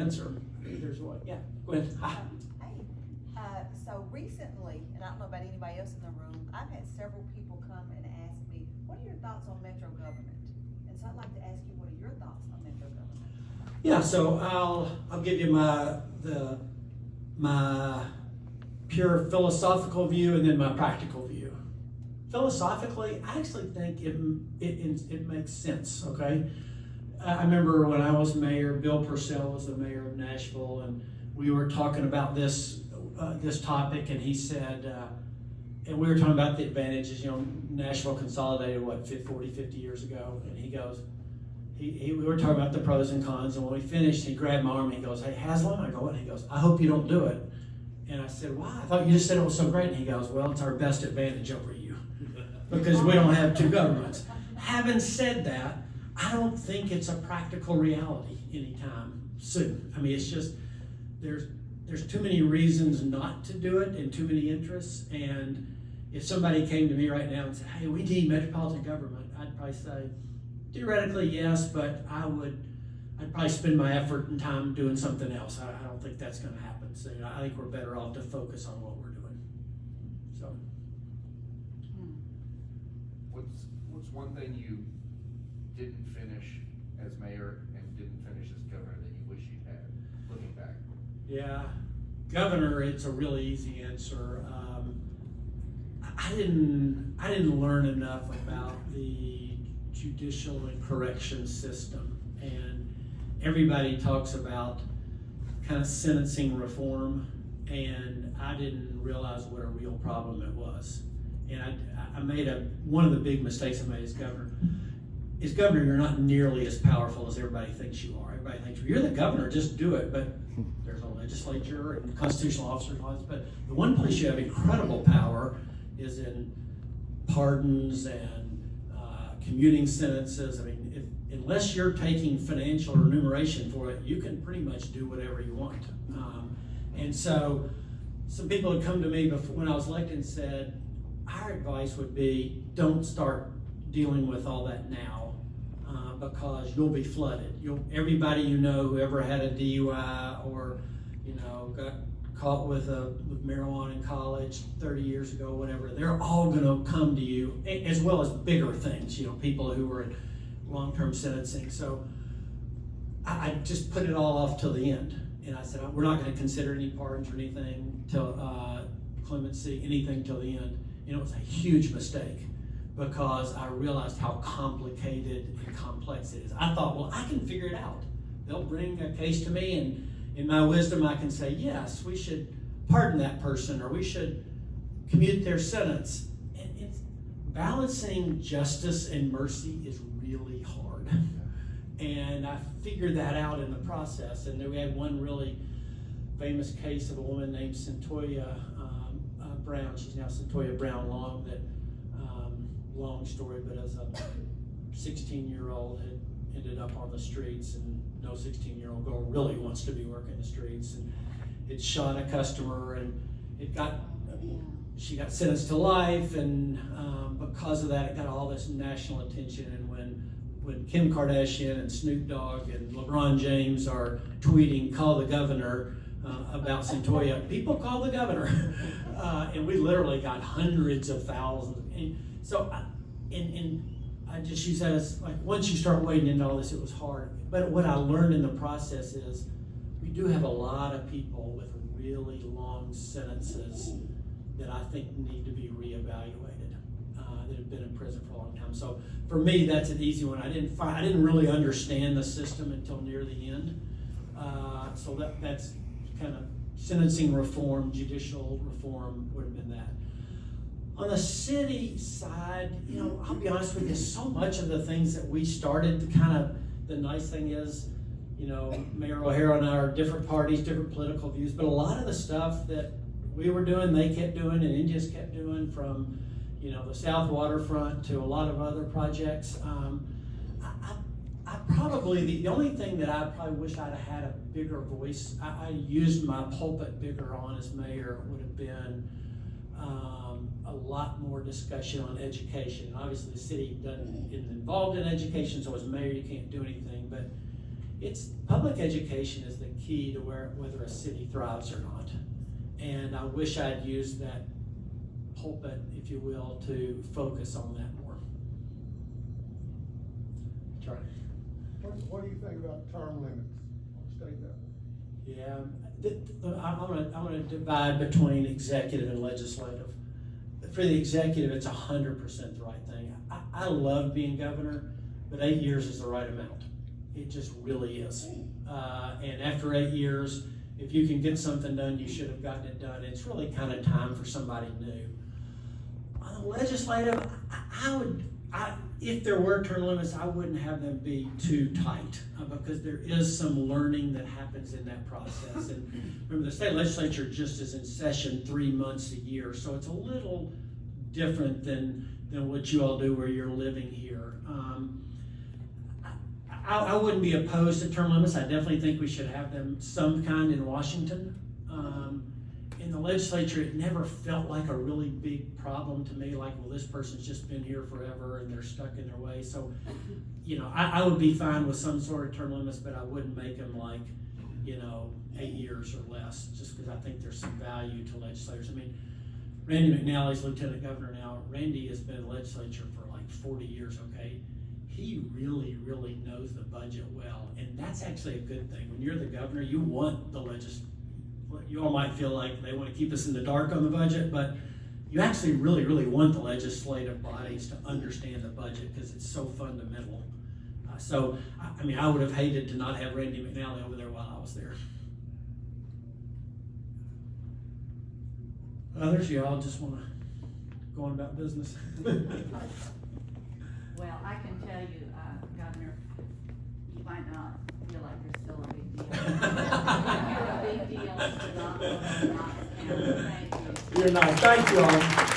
answer. There's what, yeah, go ahead. So recently, and I don't know about anybody else in the room, I've had several people come and ask me, what are your thoughts on metro government? And so I'd like to ask you, what are your thoughts on metro government? Yeah, so I'll give you my pure philosophical view and then my practical view. Philosophically, I actually think it makes sense, okay? I remember when I was mayor, Bill Purcell was the mayor of Nashville, and we were talking about this topic, and he said, and we were talking about the advantages, Nashville consolidated, 40, 50 years ago, and he goes, we were talking about the pros and cons, and when we finished, he grabbed my arm, and he goes, hey, Haslam, I go, what? And he goes, I hope you don't do it. And I said, why? I thought you just said it was so great. And he goes, well, it's our best advantage over you, because we don't have two governments. Having said that, I don't think it's a practical reality anytime soon. I mean, it's just, there's too many reasons not to do it and too many interests. And if somebody came to me right now and said, hey, we need metropolitan government, I'd probably say, theoretically, yes, but I'd probably spend my effort and time doing something else. I don't think that's going to happen. So I think we're better off to focus on what we're doing. So, what's one thing you didn't finish as mayor and didn't finish as governor that you wish you'd had, looking back? yeah, governor, it's a really easy answer. I didn't learn enough about the judicial and corrections system, and everybody talks about kind of sentencing reform, and I didn't realize what a real problem it was. And I made one of the big mistakes I made as governor. As governor, you're not nearly as powerful as everybody thinks you are. Everybody thinks, well, you're the governor, just do it. But there's a legislature and constitutional officers and all this. But the one place you have incredible power is in pardons and commuting sentences. I mean, unless you're taking financial remuneration for it, you can pretty much do whatever you want. And so some people had come to me before, when I was elected, and said, our advice would be, don't start dealing with all that now, because you'll be flooded. Everybody whoever had a DUI or got caught with marijuana in college 30 years ago, whatever, they're all going to come to you, as well as bigger things. People who were in long-term sentencing. So I just put it all off till the end, and I said we're not going to consider any pardons or anything till clemency, anything till the end. And it was a huge mistake, because I realized how complicated and complex it is. I thought, well, I can figure it out. They'll bring a case to me, and in my wisdom, I can say, yes, we should pardon that person, or we should commute their sentence. And it's balancing justice and mercy is really hard. And I figured that out in the process. And then we had one really famous case of a woman named Centoya Brown. She's now Centoya Brown Long, that long story, but as a 16-year-old had ended up on the streets, and no 16-year-old girl really wants to be working the streets, and it shot a customer, and she got sentenced to life, and because of that, it got all this national attention. And when Kim Kardashian and Snoop Dogg and LeBron James are tweeting, call the governor, about Centoya, people call the governor. And we literally got hundreds of thousands. And so, I just use that as, like, once you start wading into all this, it was hard. But what I learned in the process is we do have a lot of people with really long sentences that I think need to be reevaluated, that have been in prison for a long time. So for me, that's an easy one. I didn't really understand the system until near the end. So that's kind of sentencing reform, judicial reform would have been that. On the city side, I'll be honest with you, so much of the things that we started, the nice thing is, Mayor O'Hara and I are different parties, different political views, but a lot of the stuff that we were doing, they kept doing, and India's kept doing, from, the South Waterfront to a lot of other projects. I probably, the only thing that I probably wish I'd have had a bigger voice, I used my pulpit bigger on as mayor, would have been a lot more discussion on education. Obviously the city isn't involved in education, so as mayor you can't do anything, but public education is the key to whether a city thrives or not. And I wish I'd used that pulpit, if you will, to focus on that more. Charlie? What do you think about term limits on state level? Yeah, I'm gonna divide between executive and legislative. For the executive, it's 100% the right thing. I love being governor, but 8 years is the right amount. It just really is. And after 8 years, if you can get something done, you should have gotten it done. It's really kind of time for somebody new. On the legislative, if there were term limits, I wouldn't have them be too tight because there is some learning that happens in that process. And remember, the state legislature just is in session 3 months a year, so it's a little different than what you all do where you're living here. I wouldn't be opposed to term limits. I definitely think we should have them some kind in Washington. In the legislature, it never felt like a really big problem to me, like, well, this person's just been here forever and they're stuck in their way. So, I would be fine with some sort of term limits, but I wouldn't make them like, 8 years or less, just because I think there's some value to legislators. I mean, Randy McNally's lieutenant governor now. Randy has been in the legislature for like 40 years, okay? He really, really knows the budget well, and that's actually a good thing. When you're the governor, you want the you all might feel like they want to keep us in the dark on the budget, but you actually really, really want the legislative bodies to understand the budget because it's so fundamental. I would have hated to not have Randy McNally over there while I was there. Others, y'all just want to go on about business? Well, I can tell you, Governor, you might not feel like you're still a big deal. You're a big deal to not Knox County. Thank you. You're nice. Thank you all.